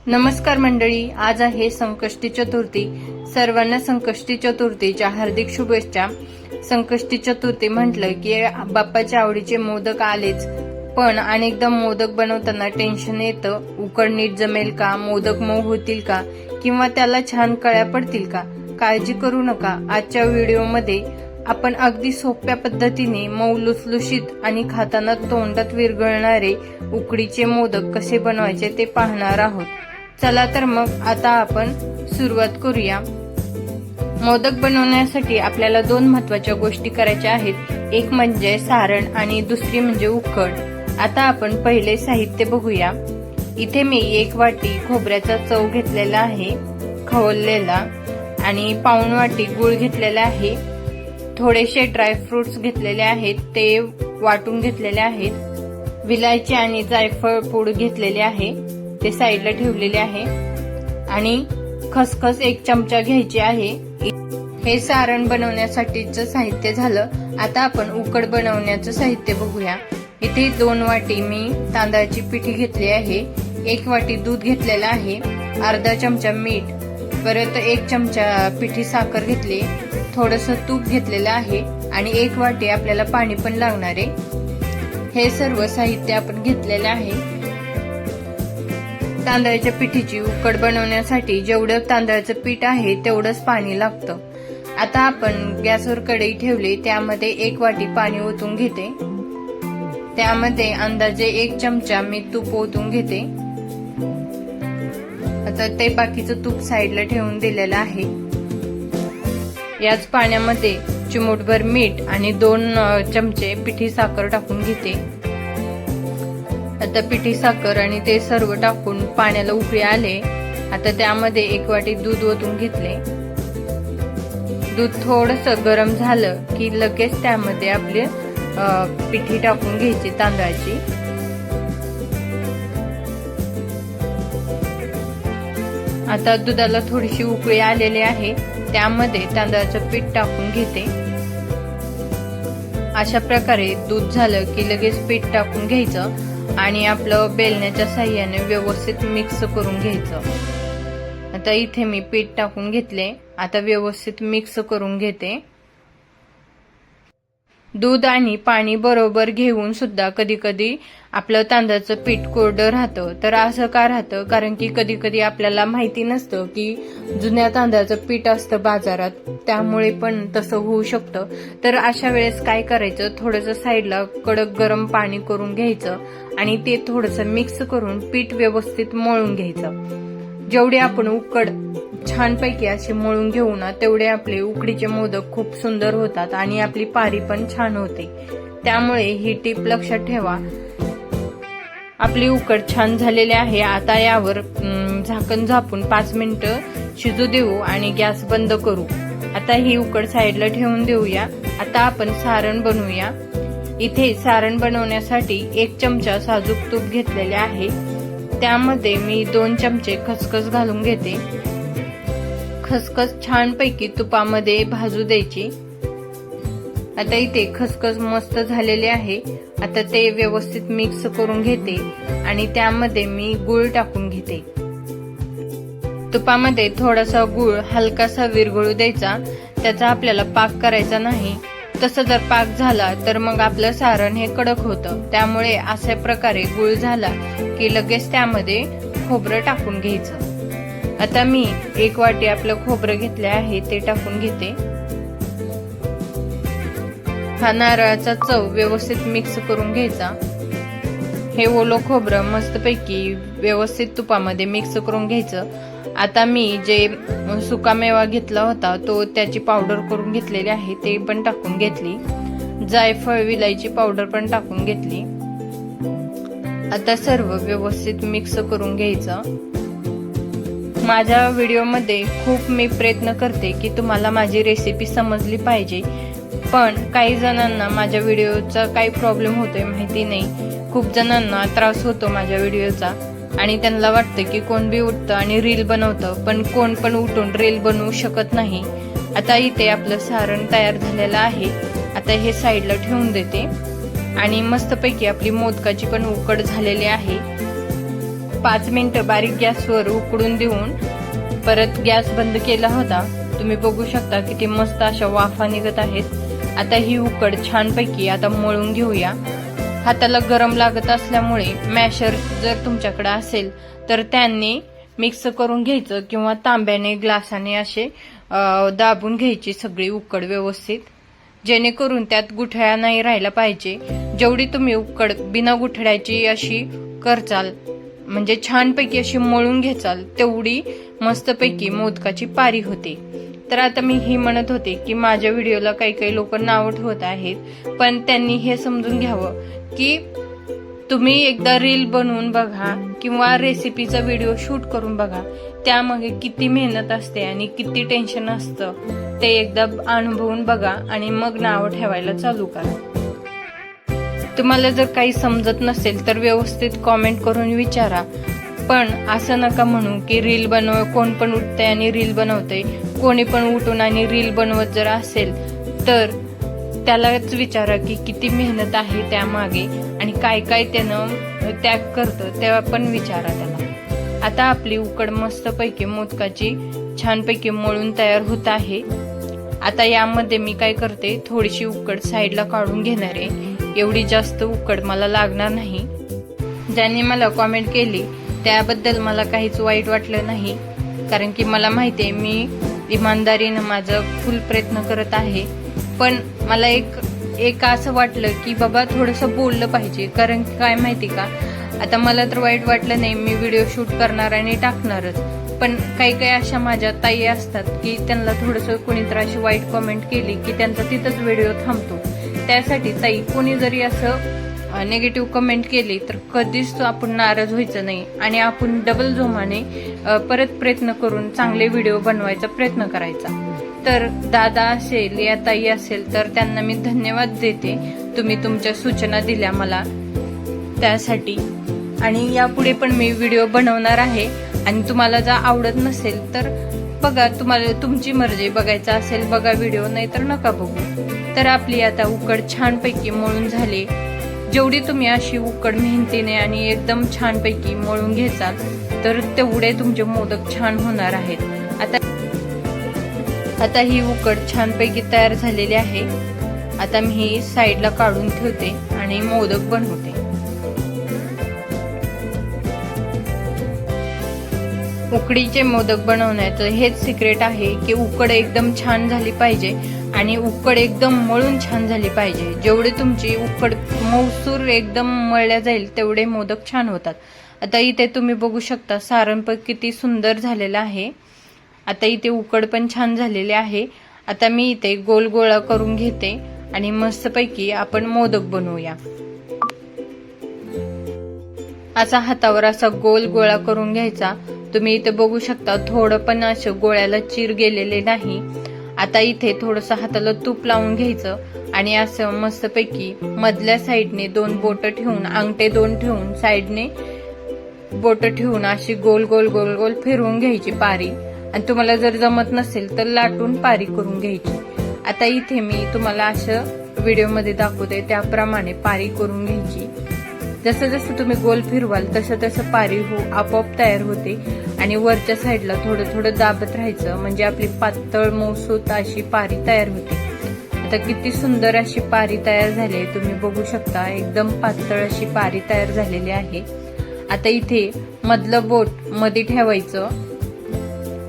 नमस्कार मंडळी, आज आहे संकष्टी चतुर्थी। सर्वांना संकष्टी चतुर्थीच्या हार्दिक शुभेच्छा। संकष्टी चतुर्थी म्हटलं की बाप्पाच्या आवडीचे मोदक आलेच, पण अनेकदा मोदक बनवताना टेन्शन येतं, उकड नीट जमेल का, मोदक मऊ होतील का, किंवा त्याला छान कळ्या पडतील का। काळजी करू नका, आजच्या व्हिडिओमध्ये आपण अगदी सोप्या पद्धतीने मऊ लुसलुशीत आणि खाताना तोंडात विरघळणारे उकडीचे मोदक कसे बनवायचे ते पाहणार आहोत। चला तर मग आता आपण सुरुवात करूया। मोदक बनवण्यासाठी आपल्याला दोन महत्त्वाच्या गोष्टी करायच्या आहेत, एक म्हणजे सारण आणि दुसरी म्हणजे उकड। आता आपण पहिले साहित्य बघूया। इथे मी 1 वाटी खोबऱ्याचा चव घेतलेला आहे खवललेला, आणि पाऊण वाटी गूळ घेतलेला आहे, थोडेसे ड्रायफ्रुट्स घेतलेले आहेत ते वाटून घेतलेले आहेत, विलायची आणि जायफळ पूड घेतलेले आहे ते साईडला ठेवलेले आहे, आणि खसखस 1 चमचा घ्यायची आहे। हे सारण बनवण्यासाठीचं साहित्य झालं। आता आपण उकड बनवण्याचं साहित्य बघूया। इथे 2 वाटी मी तांदळाची पिठी घेतली आहे, 1 वाटी दूध घेतलेलं आहे, अर्धा चमचा मीठ, परत 1 चमचा पिठी साखर घेतली, थोडंसं तूप घेतलेलं आहे, आणि 1 वाटी आपल्याला पाणी पण लागणार आहे। हे सर्व साहित्य आपण घेतलेलं आहे। तांदळाच्या पिठीची उकड बनवण्यासाठी जेवढं तांदळाचं पीठ आहे तेवढंच पाणी लागतं। आता आपण गॅसवर कढई ठेवली, त्यामध्ये 1 वाटी पाणी ओतून घेते, त्यामध्ये अंदाजे 1 चमचा मी तूप ओतून घेते। आता ते बाकीचं तूप साईडला ठेवून दिलेलं आहे। याच पाण्यामध्ये चिमूटभर मीठ आणि 2 चमचे पिठी साखर टाकून घेते। आता पिठी साखर आणि ते सर्व टाकून पाण्याला उकळी आले। आता त्यामध्ये 1 वाटी दूध ओतून घेतले। दूध थोडंसं गरम झालं की लगेच त्यामध्ये आपले पिठी टाकून घ्यायची तांदळाची। आता दुधाला थोडीशी उकळी आलेली आहे, त्यामध्ये तांदळाचं पीठ टाकून घेते। अशा प्रकारे दूध झालं की लगेच पीठ टाकून घ्यायचं आणि आपलं बेलण्याच्या साह्याने व्यवस्थित मिक्स करून घ्यायचं। आता इथे मी पीठ टाकून घेतले, आता व्यवस्थित मिक्स करून घेते। दूध आणि पाणी बरोबर घेऊन सुद्धा कधी कधी आपलं तांदळाचं पीठ कोरडं राहतं। तर असं का राहतं, कारण की कधी कधी आपल्याला माहिती नसतं की जुन्या तांदळाचं पीठ असतं बाजारात, त्यामुळे पण तसं होऊ शकतं। तर अशा वेळेस काय करायचं, थोडंसं साईडला कडक गरम पाणी करून घ्यायचं आणि ते थोडंसं मिक्स करून पीठ व्यवस्थित मळून घ्यायचं। जेवढे आपण उकड छानपैकी असे मळून घेऊ ना, तेवढे आपले उकडीचे मोदक खूप सुंदर होतात आणि आपली पारी पण छान होते। त्यामुळे ही टीप लक्षात ठेवा। आपली उकड छान झालेली आहे। आता यावर झाकण झापून 5 मिनिटं शिजू देऊ आणि गॅस बंद करू। आता ही उकड साईडला ठेवून देऊया। आता आपण सारण बनवूया। इथे सारण बनवण्यासाठी 1 चमचा साजूक तूप घेतलेले आहे, त्यामध्ये मी 2 चमचे खसखस घालून घेते। खसखस छानपैकी तुपामध्ये भाजू द्यायची। आता इथे खसखस मस्त झालेले आहे। आता ते व्यवस्थित मिक्स करून घेते आणि त्यामध्ये मी गूळ टाकून घेते। तुपामध्ये थोडासा गूळ हलकासा विरघळू द्यायचा, त्याचा आपल्याला पाक करायचा नाही। तसं जर पाक झाला तर मग आपलं सारण हे कडक होतं, त्यामुळे अशा प्रकारे गूळ झाला की लगेच त्यामध्ये खोबरं टाकून घ्यायचं। आता मी 1 वाटी आपलं खोबरं घेतले आहे ते टाकून घेते। हा नारळाचा चव व्यवस्थित मिक्स करून घ्यायचा। हे ओलं खोबरं मस्तपैकी व्यवस्थित तुपामध्ये मिक्स करून घ्यायचं। आता मी जे सुकामेवा घेतला होता तो त्याची पावडर करून घेतलेली आहे ते पण टाकून घेतली, जायफळ विलायची पावडर पण टाकून घेतली। आता सर्व व्यवस्थित मिक्स करून घ्यायचं। माझ्या व्हिडिओमध्ये खूप मी प्रयत्न करते की तुम्हाला माझी रेसिपी समजली पाहिजे, पण काही जणांना माझ्या व्हिडिओचा काही प्रॉब्लेम होतोय माहिती नाही। खूप जणांना त्रास होतो माझ्या व्हिडिओचा आणि त्यांना वाटतं की कोण बी उठतं आणि रील बनवतं, पण कोण पण उठून रील बनवू शकत नाही। आता इथे आपलं सारण तयार झालेलं आहे। आता हे साईडला ठेवून देते आणि मस्तपैकी आपली मोदकाची पण उकड झालेली आहे। 5 मिनिटं बारीक गॅसवर उकडून देऊन परत गॅस बंद केला होता. तुम्ही बघू शकता किती मस्त अशा वाफा निघत आहेत. आता ही उकड छानपैकी आता मळून घेऊया. हाताला गरम लागत असल्यामुळे मॅशर जर तुमच्याकडे असेल तर त्यांनी मिक्स करून घ्यायचं किंवा तांब्याने ग्लासाने असे दाबून घ्यायची सगळी उकड व्यवस्थित, जेणेकरून त्यात गुठळ्या नाही राहायला पाहिजे. जेवढी तुम्ही उकड बिना गुठळ्याची अशी करचाल म्हणजे छानपैकी अशी मळून घेचाल तेवढी मस्तपैकी मोदकाची पारी होते. तर आता मी ही म्हणत होते की माझ्या व्हिडिओला काही काही लोक नाव ठेवत आहेत, पण त्यांनी हे समजून घ्यावं की तुम्ही एकदा रील बनवून बघा किंवा रेसिपीचा व्हिडिओ शूट करून बघा, त्यामागे किती मेहनत असते आणि किती टेन्शन असतं ते एकदा अनुभवून बघा आणि मग नाव ठेवायला चालू करा. तुम्हाला जर काही समजत नसेल तर व्यवस्थित कॉमेंट करून विचारा, पण असं नका म्हणू की रील कोण पण उठतंय आणि रील बनवतंय. कोणी पण उठून आणि रील बनवत जर असेल तर त्यालाच विचारा की किती मेहनत आहे त्यामागे आणि काय काय त्यानं त्याग करतं तेव्हा पण विचारा त्याला. आता आपली उकड मस्तपैकी मोदकाची छानपैकी मळून तयार होत आहे. आता यामध्ये मी काय करते, थोडीशी उकड साईडला काढून घेणार आहे. एवढी जास्त उकड मला लागणार नाही. ज्यांनी मला कॉमेंट केली त्याबद्दल मला काहीच वाईट वाटलं नाही, कारण की मला माहितीये मी इमानदारीनं माझं फुल प्रयत्न करत आहे. पण मला एक असं वाटलं की बाबा थोडंसं बोललं पाहिजे, कारण काय माहिती का, आता मला तर वाईट वाटलं नाही, मी व्हिडिओ शूट करणार आणि टाकणारच. पण काही काही अशा माझ्या ताई असतात की त्यांना थोडंसं कोणीतरी अशी वाईट कॉमेंट केली की त्यांचा तिथंच व्हिडिओ थांबतो. त्यासाठी ताई कोणी जरी असं निगेटिव्ह कमेंट केली तर कधीच आपण नाराज व्हायचं नाही आणि आपण डबल जोमाने परत प्रयत्न करून चांगले व्हिडिओ बनवायचा प्रयत्न करायचा. तर दादा असेल या ताई असेल तर त्यांना मी धन्यवाद देते, तुम्ही तुमच्या सूचना दिल्या मला त्यासाठी. आणि यापुढे पण मी व्हिडिओ बनवणार आहे आणि तुम्हाला जर आवडत नसेल तर बघा, तुम्हाला तुमची मर्जी, बघायचा असेल बघा व्हिडिओ, नाही तर नका बघू. तर आपली आता उकड छानपैकी मळून झाली. जेवढी तुम्ही अशी उकड मेहनतीने आणि एकदम छानपैकी मळून घ्याल तर तेवढे तुमचे मोदक छान होणार आहेत. आता ही उकड छानपैकी तयार झालेली आहे. आता मी ही साईडला काढून ठेवते आणि मोदक बनवते. उकडीचे मोदक बनवण्याचं हेच सिक्रेट आहे की उकड एकदम छान झाली पाहिजे आणि उकड एकदम मळून छान झाली पाहिजे. जेवढे तुमची उकड मऊसूर एकदम मळल्या जाईल तेवढे मोदक छान होतात. आता इथे तुम्ही बघू शकता सारण पण किती सुंदर झालेलं आहे. आता इथे उकड पण छान झालेली आहे. आता मी इथे गोल गोळा करून घेते आणि मस्तपैकी आपण मोदक बनवूया. असा हातावर असा गोल गोळा करून घ्यायचा. तुम्ही इथे बघू शकता थोडं पण असं गोळ्याला चिर गेलेले नाही. आता इथे थोडंसं हाताला तूप लावून घ्यायचं आणि असं मस्तपैकी मधल्या साईडने 2 बोटं ठेवून, अंगठे 2 ठेवून साईडने बोटं ठेवून अशी गोल गोल गोल गोल फिरवून घ्यायची पारी. आणि तुम्हाला जर जमत नसेल तर लाटून पारी करून घ्यायची. आता इथे मी तुम्हाला असं व्हिडिओमध्ये दाखवते त्याप्रमाणे पारी करून घ्यायची. जसं जसं तुम्ही गोल फिरवाल तसं तसं पारी आपोआप तयार होते आणि वरच्या साईडला थोडं थोडं दाबत राहायचं म्हणजे आपली पातळ मऊसूत अशी पारी तयार होते. आता किती सुंदर अशी पारी तयार झाली आहे, तुम्ही बघू शकता एकदम पातळ अशी पारी तयार झालेली आहे. आता इथे मधलं बोट मध्ये ठेवायचं,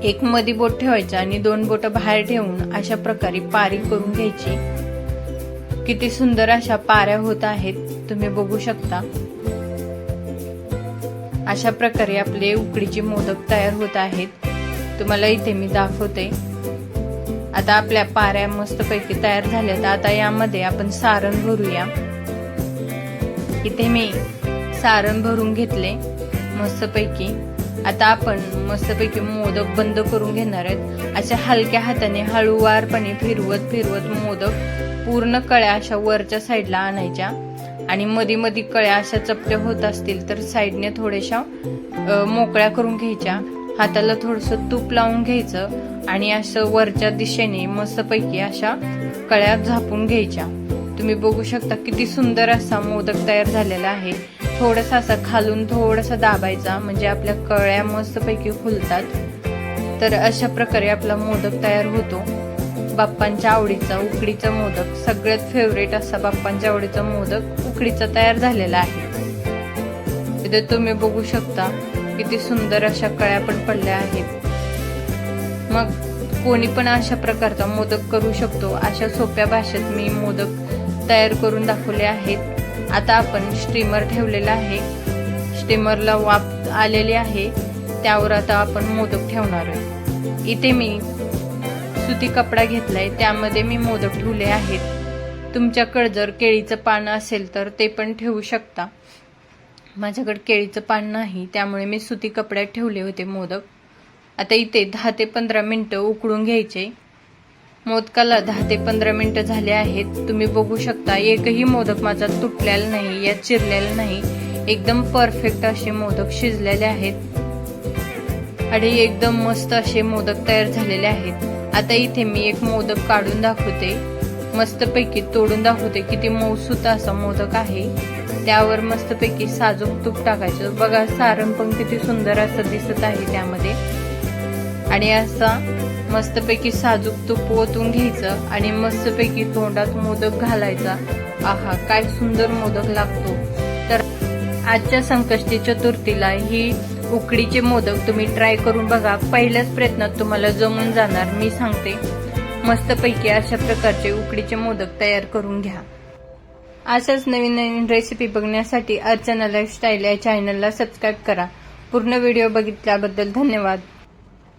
एक मध्ये बोट ठेवायचं आणि 2 बोट बाहेर ठेवून अशा प्रकारे पारी करून घ्यायची. किती सुंदर अशा पाऱ्या होत आहेत, तुम्ही बघू शकता. अशा प्रकारे आपले उकडीचे मोदक तयार होत आहेत. तुम्हाला इथे मी दाखवते. आता आपल्या पाऱ्या मस्तपैकी तयार झाल्यात. आता यामध्ये आपण सारण भरूया. इथे मी सारण भरून घेतले मस्तपैकी. आता आपण मस्तपैकी मोदक बंद करून घेणार आहेत. अशा हलक्या हाताने हळूवारपणे फिरवत फिरवत मोदक पूर्ण कळ्या अशा वरच्या साईडला आणायच्या आणि मध्ये मध्ये कळ्या अशा चपट्या होत असतील तर साईडने थोड्याशा मोकळ्या करून घ्यायच्या. हाताला थोडंसं तूप लावून घ्यायचं आणि असं वरच्या दिशेने मस्तपैकी अशा कळ्या झापून घ्यायच्या. तुम्ही बघू शकता किती सुंदर असा मोदक तयार झालेला आहे. थोडंसं असं खालून थोडंसं दाबायचा, म्हणजे आपल्या कळ्या मस्तपैकी फुलतात. तर अशा प्रकारे आपला मोदक तयार होतो. बाप्पांच्या आवडीचा उकडीचा मोदक, सगळ्यात फेवरेट असा बाप्पांच्या आवडीचा मोदक उकडीचा तयार झालेला आहे. इथे तुम्ही बघू शकता किती सुंदर अशा कळ्या पण पडल्या आहेत. मग कोणी पण अशा प्रकारचा मोदक करू शकतो. अशा सोप्या भाषेत मी मोदक तयार करून दाखवले आहेत. आता आपण स्टीमर ठेवलेला आहे, स्टीमरला वाफ आलेली आहे, त्यावर आता आपण मोदक ठेवणार आहे. इथे मी सुती कपडा घेतलाय, त्यामध्ये मी मोदक ठेवले आहेत. तुमच्याकडे जर केळीचं पान असेल तर ते पण ठेवू शकता. माझ्याकडे केळीचं पान नाही, त्यामुळे मी सुती कपड्यात ठेवले होते मोदक. आता इथे 10 ते 15 मिनिटं उकडून घ्यायचे. मोदकाला 10 ते 15 मिनिटं झाले आहेत. तुम्ही बघू शकता एकही मोदक माझा तुटलेला नाही, यात चिरलेला नाही. एकदम परफेक्ट असे मोदक शिजलेले आहेत आणि एकदम मस्त असे मोदक तयार झालेले आहेत. आता इथे मी एक मोदक काढून दाखवते, मस्तपैकी तोडून दाखवते. किती मऊसूत असा मोदक आहे. त्यावर मस्तपैकी साजूक तूप टाकायचं. बघा सारण पण किती सुंदर असं दिसत आहे त्यामध्ये. आणि असा मस्तपैकी साजूक तूप ओतून घ्यायचं आणि मस्तपैकी तोंडात मोदक घालायचा. आहा, काय सुंदर मोदक लागतो. तर आजच्या संकष्टी चतुर्थीला ही उकडीचे मोदक तुम्ही ट्राय करून बघा. पहिल्याच प्रयत्नात तुम्हाला जमून जाणार, मी सांगते. मस्तपैकी अशा प्रकारचे उकडीचे मोदक तयार करून घ्या. अशाच नवीन नवीन रेसिपी बघण्यासाठी अर्चना लाईफस्टाईल या चॅनलला सबस्क्राईब करा. पूर्ण व्हिडिओ बघितल्याबद्दल धन्यवाद.